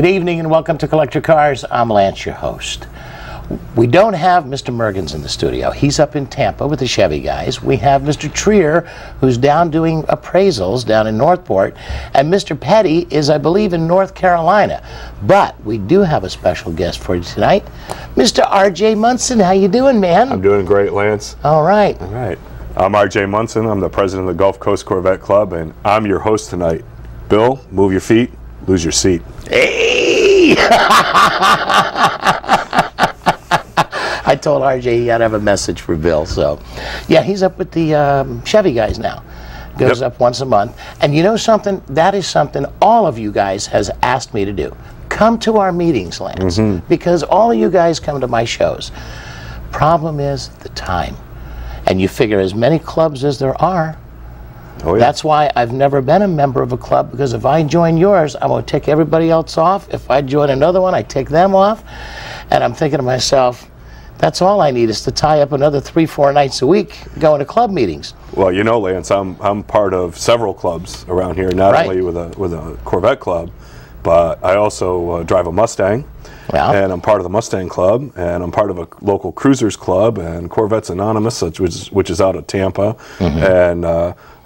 Good evening and welcome to Collector Cars. I'm Lance, your host. We don't have Mr. Mergens in the studio. He's up in Tampa with the Chevy guys. We have Mr. Trier, who's down doing appraisals down in Northport, and Mr. Petty is, I believe, in North Carolina. But we do have a special guest for you tonight, Mr. R.J. Munson. How you doing, man? I'm doing great, Lance. All right. All right. I'm R.J. Munson. I'm the president of the Gulf Coast Corvette Club, and I'm your host tonight. Bill, move your feet, lose your seat. Hey! I told RJ he had to have a message for Bill, so yeah, he's up with the Chevy guys now. Goes up once a month, and you know something? That is something all of you guys has asked me to do. Come to our meetings, Lance, because all of you guys come to my shows. Problem is the time, and you figure as many clubs as there are. Oh, yeah. That's why I've never been a member of a club, because if I join yours, I'm going to take everybody else off. If I join another one, I take them off, and I'm thinking to myself, that's all I need is to tie up another 3-4 nights a week going to club meetings. Well, you know, Lance, I'm part of several clubs around here, not only with a Corvette club, but I also drive a Mustang, and I'm part of the Mustang Club, and I'm part of a local Cruisers Club and Corvettes Anonymous, which is out of Tampa, and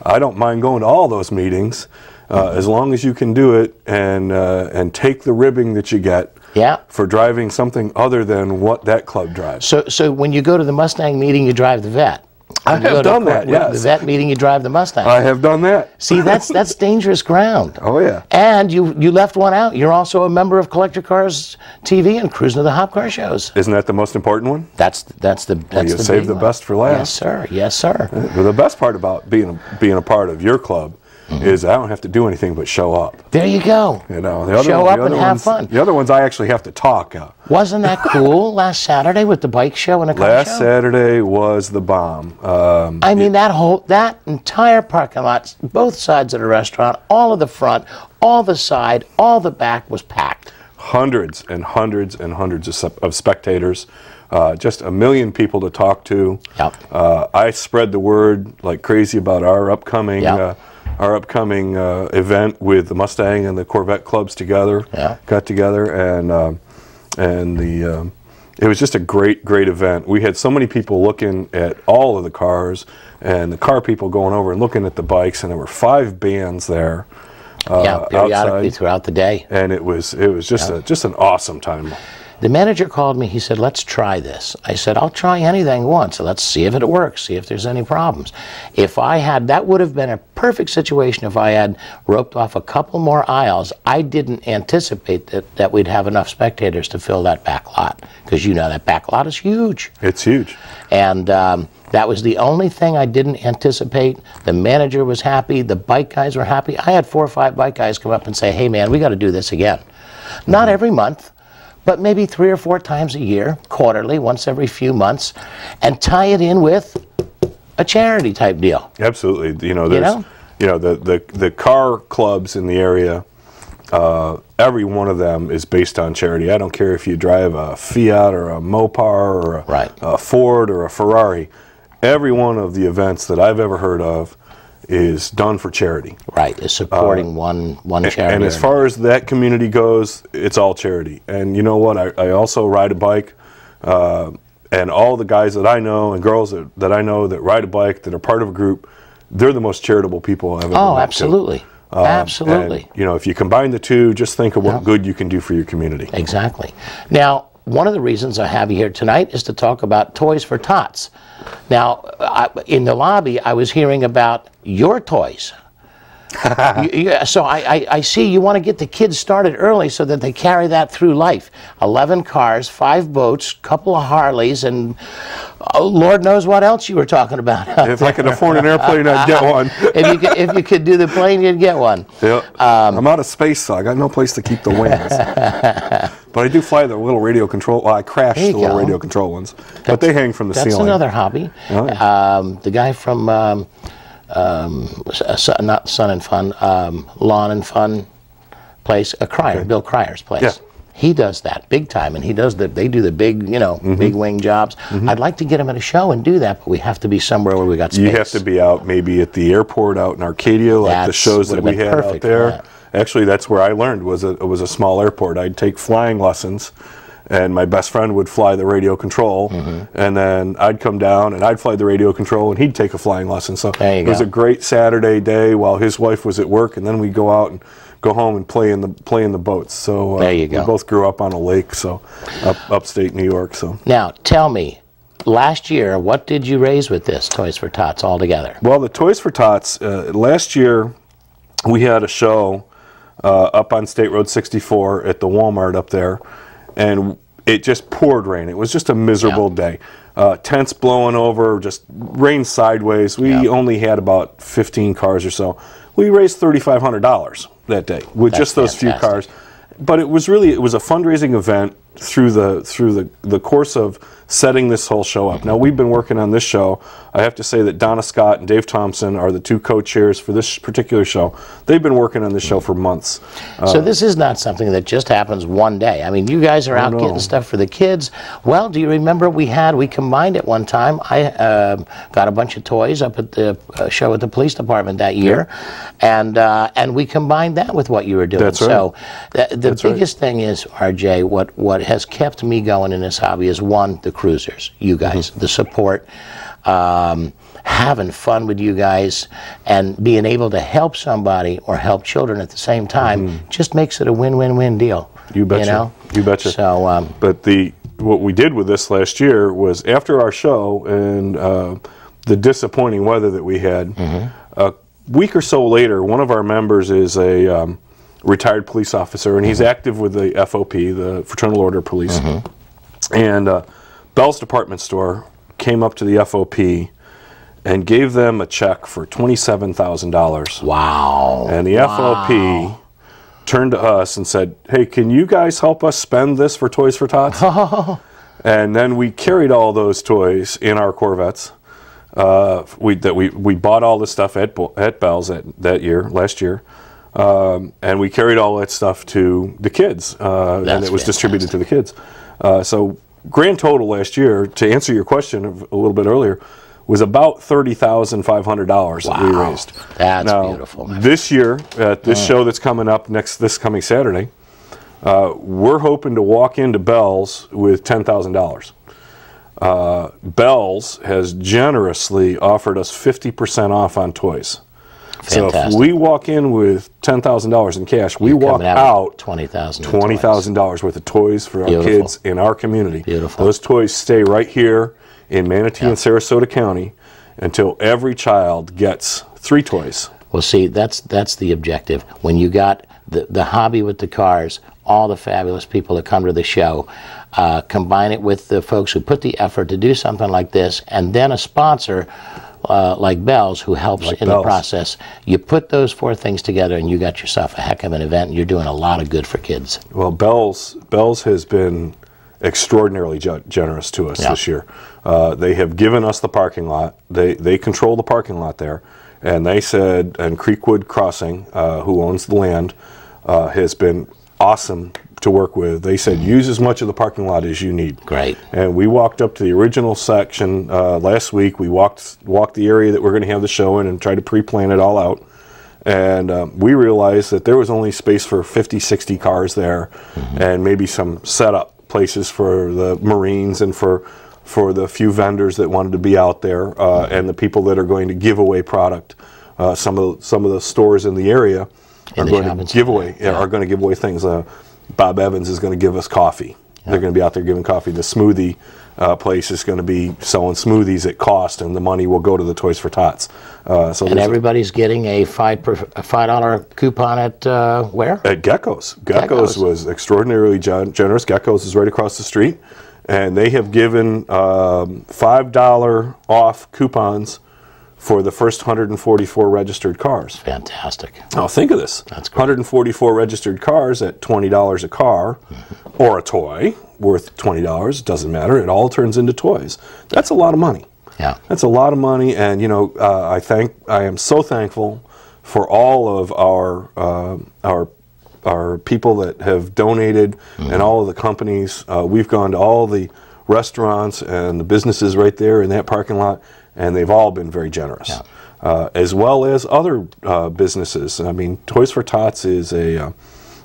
I don't mind going to all those meetings as long as you can do it and take the ribbing that you get. For driving something other than what that club drives. So when you go to the Mustang meeting, you drive the Vet. I have done that, yes. The Vet meeting, you drive the Mustang. I have done that. See, that's dangerous ground. Oh, yeah. And you left one out. You're also a member of Collector Cars TV and Cruising to the Hop Car shows. Isn't that the most important one? That's you save the best for last. Yes, sir. Yes, sir. But the best part about being a part of your club is I don't have to do anything but show up. There you go. You know, show up and have fun. The other ones I actually have to talk. Wasn't that cool last Saturday with the bike show and the car show? Last Saturday was the bomb. I mean, that entire parking lot, both sides of the restaurant, all of the front, all the side, all the back was packed. Hundreds and hundreds and hundreds of spectators. Just a million people to talk to. I spread the word like crazy about our upcoming event with the Mustang and the Corvette clubs together. Got together, and it was just a great event. We had so many people looking at all of the cars, and the car people going over and looking at the bikes, and there were 5 bands there. Periodically outside, throughout the day. and it was just an awesome time. The manager called me. He said, let's try this. I said, I'll try anything once. Let's see if it works, see if there's any problems. That would have been a perfect situation if I had roped off a couple more aisles. I didn't anticipate that we'd have enough spectators to fill that back lot, because you know that back lot is huge. It's huge. And that was the only thing I didn't anticipate. The manager was happy. The bike guys were happy. I had 4 or 5 bike guys come up and say, hey, man, we got to do this again. Not every month, but maybe 3 or 4 times a year, quarterly, once every few months, and tie it in with a charity type deal. Absolutely. You know, the car clubs in the area, every one of them is based on charity. I don't care if you drive a Fiat or a Mopar or a Ford or a Ferrari. Every one of the events that I've ever heard of is done for charity. Is supporting one charity. And as far as that community goes, it's all charity. And you know what? I also ride a bike, and all the guys that I know and girls that I know that ride a bike, that are part of a group, they're the most charitable people I've ever met. Oh, absolutely. Absolutely. And, you know, if you combine the two, just think of what good you can do for your community. Exactly. Now, one of the reasons I have you here tonight is to talk about Toys for Tots. Now, in the lobby, I was hearing about your toys. So I see you want to get the kids started early so that they carry that through life. 11 cars, 5 boats, couple of Harleys, and Lord knows what else you were talking about. If I could afford an airplane, I'd get one. If you could do the plane, you'd get one. I'm out of space, so I got no place to keep the wings. But I do fly the little radio control. Well, I crashed the little radio control ones, but they hang from the ceiling. That's another hobby. The guy from not Sun and Fun, Lawn and Fun place, Bill Cryer's place. He does that big time, and he does they do the big, big wing jobs. I'd like to get him at a show and do that, but we have to be somewhere where we got space. You have to be out maybe at the airport out in Arcadia, like the shows that we had out there. Actually, that's where I learned. It was a small airport. I'd take flying lessons, and my best friend would fly the radio control, and then I'd come down and I'd fly the radio control, and he'd take a flying lesson. So it was a great Saturday day while his wife was at work, and then we'd go out and go home and play in the boats. So there you go. We both grew up on a lake, so upstate New York. So now tell me, last year, what did you raise with this Toys for Tots altogether? Well, the Toys for Tots, last year we had a show up on State Road 64 at the Walmart up there, and it just poured rain. It was just a miserable day. Tents blowing over, just rain sideways. We only had about 15 cars or so. We raised $3,500 that day with just those few cars. But it was a fundraising event through the course of setting this whole show up. Now, we've been working on this show. I have to say that Donna Scott and Dave Thompson are the two co-chairs for this particular show. They've been working on this show for months. So this is not something that just happens one day. I mean, you guys are out getting stuff for the kids. Well, do you remember we combined at one time. I got a bunch of toys up at the show at the police department that year, and we combined that with what you were doing. That's right. So the biggest thing is, RJ, what has kept me going in this hobby is, one, the cruisers, you guys, the support, having fun with you guys, and being able to help somebody or help children at the same time just makes it a win-win-win deal. You betcha. You know? You betcha. So, but what we did with this last year was, after our show and the disappointing weather that we had, a week or so later, one of our members is a retired police officer, and he's active with the FOP, the Fraternal Order Police. And Bell's Department Store came up to the FOP and gave them a check for $27,000. Wow. And the FOP turned to us and said, "Hey, can you guys help us spend this for Toys for Tots?" And then we carried all those toys in our Corvettes. We bought all the stuff at Bell's last year. And we carried all that stuff to the kids, and it was distributed to the kids. So grand total last year, to answer your question a little bit earlier, was about $30,500 that we raised. That's beautiful. This year, at this show that's coming up this coming Saturday, we're hoping to walk into Bell's with $10,000. Bell's has generously offered us 50% off on toys. Fantastic. So if we walk in with $10,000 in cash, we walk out $20,000 worth of toys for our kids in our community. Beautiful. Those toys stay right here in Manatee and Sarasota County until every child gets 3 toys. Well, see, that's the objective. When you got the hobby with the cars, all the fabulous people that come to the show, combine it with the folks who put the effort to do something like this, and then a sponsor like Bell's, who helps in the process. You put those 4 things together and you got yourself a heck of an event, and you're doing a lot of good for kids. Well, Bell's has been extraordinarily generous to us this year. They have given us the parking lot. They control the parking lot there, and they said, and Creekwood Crossing, who owns the land, has been awesome to work with. They said, use as much of the parking lot as you need. Great. And we walked up to the original section last week. We walked the area that we're going to have the show in and tried to pre-plan it all out. And we realized that there was only space for 50, 60 cars there, and maybe some setup places for the Marines and for the few vendors that wanted to be out there, and the people that are going to give away product. Some of the stores in the area are going to give away things. Bob Evans is going to give us coffee. They're going to be out there giving coffee. The smoothie place is going to be selling smoothies at cost, and the money will go to the Toys for Tots. And everybody's getting a $5 coupon at where? At Gecko's. Gecko's was extraordinarily generous. Gecko's is right across the street, and they have given $5 off coupons for the first 144 registered cars. Fantastic. Now think of this. That's great. 144 registered cars at $20 a car, or a toy worth $20, doesn't matter. It all turns into toys. That's a lot of money. Yeah. That's a lot of money, and you know, I am so thankful for all of our people that have donated, and all of the companies. We've gone to all the restaurants and the businesses right there in that parking lot, and they've all been very generous. Yeah. As well as other businesses. I mean, Toys for Tots is a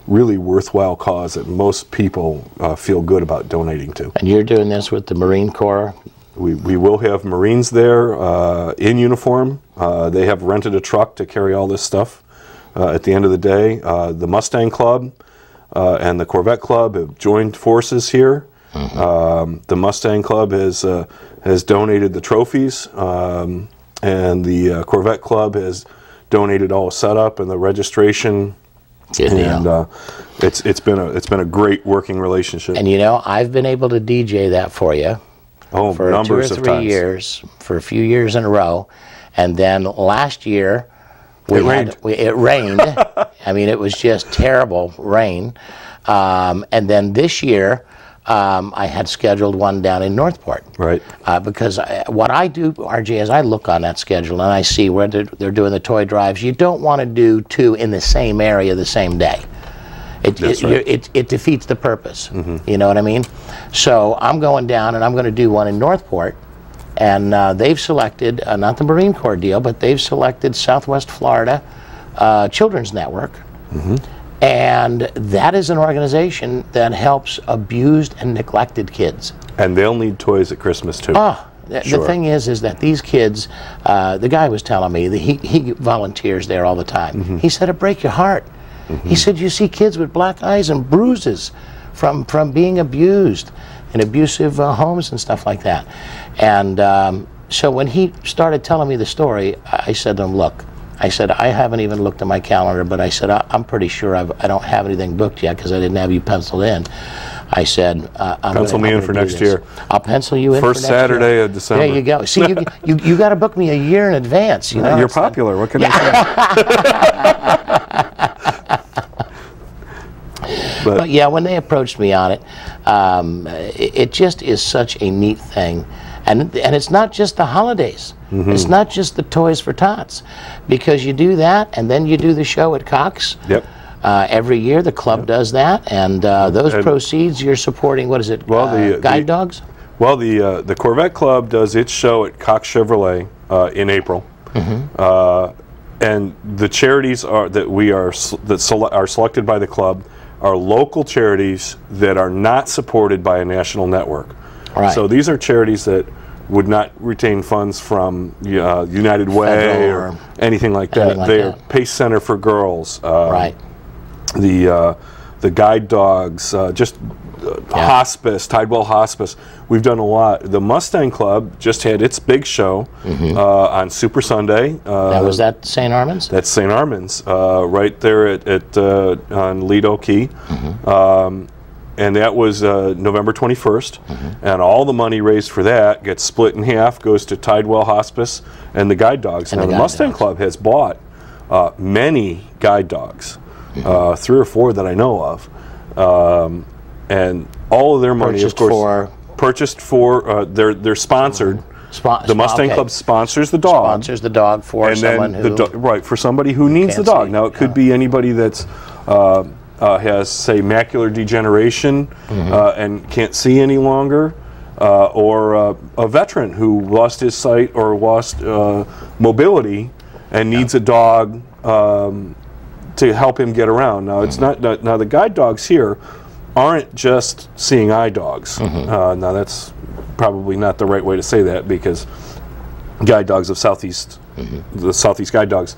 really worthwhile cause that most people feel good about donating to. And you're doing this with the Marine Corps? We will have Marines there in uniform. They have rented a truck to carry all this stuff at the end of the day. The Mustang Club and the Corvette Club have joined forces here. The Mustang Club has donated the trophies, and the Corvette Club has donated all the setup and the registration. Good deal. And it's been a great working relationship. And you know, I've been able to DJ that for you. Oh, for numbers 2 or 3 of times. years, for a few years in a row, and then last year it rained. It rained. I mean, it was just terrible rain. And then this year, I had scheduled one down in Northport. Right. Because what I do, RJ, is I look on that schedule and I see where they're doing the toy drives. You don't want to do 2 in the same area the same day. It defeats the purpose. You know what I mean? So I'm going down and I'm going to do one in Northport, and they've selected, not the Marine Corps deal, but they've selected Southwest Florida Children's Network. And that is an organization that helps abused and neglected kids. And they'll need toys at Christmas too. The thing is that these kids, the guy was telling me that he volunteers there all the time. He said, it'd break your heart. He said, you see kids with black eyes and bruises from being abused in abusive homes and stuff like that. And so when he started telling me the story, I said to him, look, I said, I haven't even looked at my calendar, but I said, I'm pretty sure I don't have anything booked yet because I didn't have you penciled in. I said, pencil me in for next year. I'll pencil you in first for next Saturday year. of December. There you go. See, you got to book me a year in advance. You know, you're popular. What can I say? But yeah, when they approached me on it, it just is such a neat thing. And it's not just the holidays. It's not just the Toys for Tots. Because you do that, and then you do the show at Cox. Yep. Every year the club does that, and those proceeds you're supporting, what is it, guide dogs? Well, the Corvette Club does its show at Cox Chevrolet in April. And the charities that are selected by the club are local charities that are not supported by a national network. Right. So these are charities that would not retain funds from United Way or anything like that. They are Pace Center for Girls. Right. The guide dogs, hospice, Tidewell Hospice. We've done a lot. The Mustang Club just had its big show on Super Sunday. Was that St. Armand's? That's St. Armand's, right there on Lido Key. And that was November 21st. And all the money raised for that gets split in half, goes to Tidewell Hospice and the guide dogs. Now, the Mustang Club has bought many guide dogs, 3 or 4 that I know of. And all of their money, of course, purchased for, they're sponsored. The Mustang Club sponsors the dog. Sponsors the dog for someone who... Right, for somebody who needs the dog. Now, it could be anybody that's has, say, macular degeneration and can't see any longer, or a veteran who lost his sight or lost mobility and needs a dog to help him get around. Now, it's not. Now, the guide dogs here aren't just seeing eye dogs. Now, that's probably not the right way to say that, because guide dogs of Southeast, the Southeast Guide Dogs,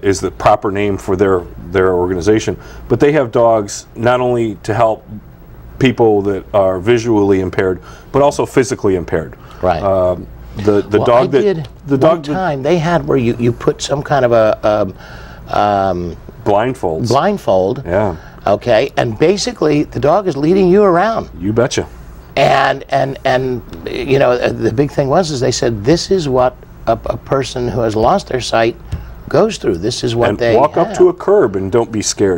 is the proper name for their organization. But they have dogs not only to help people that are visually impaired, but also physically impaired. Right. The dog that the dog time they had where you put some kind of a blindfold. Yeah. Okay, and basically the dog is leading you around. You betcha. And you know, the big thing was they said this is what a person who has lost their sight goes through. This is what they walk up to a curb and don't be scared.